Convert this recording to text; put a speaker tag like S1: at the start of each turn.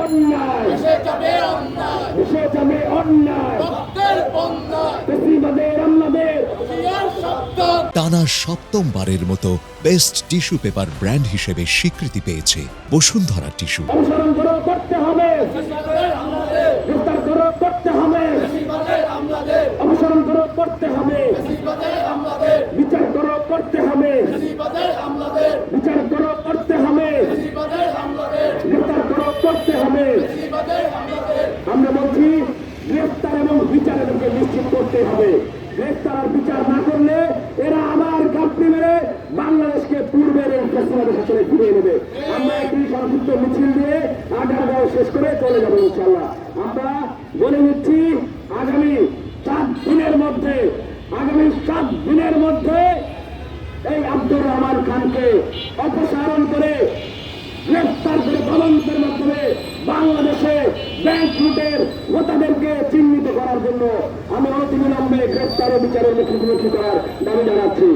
S1: অন্যায়,
S2: দেশে যাবে অন্যায়,
S1: দেশে যাবে অন্যায়,
S2: রক্তের বন্যায়,
S1: ফ্যাসিবাদের আমলাদের
S2: জিয়ার শব্দ
S3: টানা সপ্তমবারের মতো বেস্ট টিস্যু পেপার ব্র্যান্ড হিসেবে স্বীকৃতি পেয়েছে বসুন্ধরা টিস্যু।
S1: অনুসরণ করো, করতে হবে,
S2: ফ্যাসিবাদের আমলাদের,
S1: গ্রেফতার করো, করতে হবে,
S2: ফ্যাসিবাদের আমলাদের,
S1: অনুসরণ করো, করতে হবে,
S2: ফ্যাসিবাদের আমলাদের,
S1: বিচার করো, করতে হবে,
S2: ফ্যাসিবাদের আমলাদের,
S1: বিচার করো, করতে হবে,
S2: ফ্যাসিবাদের আমলাদের,
S1: গ্রেফতার করো, করতে হবে।
S2: ফ্যাসিবাদের আমলাদের,
S1: আমরা বলছি গ্রেফতার এবং বিচার এদেরকে নিশ্চিত করতে হবে। গ্রেফতার আর বিচার না করলে এরা আবার গাপটি মেরে বাংলাদেশকে পূর্বের এই ফ্যাসিবাদের শাসনে ফিরিয়ে নেবে। আমরা একটি সংক্ষিপ্ত মিছিল দিয়ে আগারগাঁও শেষ করে চলে যাবো ইনশাল্লাহ। আমরা বলে নিচ্ছি আগামী 7 দিনের মধ্যে এই আব্দুর রহমান খানকে অপসারণ করে গ্রেফতার করে তদন্তের মাধ্যমে বাংলাদেশে ব্যাংক লুটের হোতাদেরকে চিহ্নিত করার জন্য আমি অনতিবিলম্বে গ্রেফতার ও বিচারের মুখোমুখি করার দাবি জানাচ্ছি।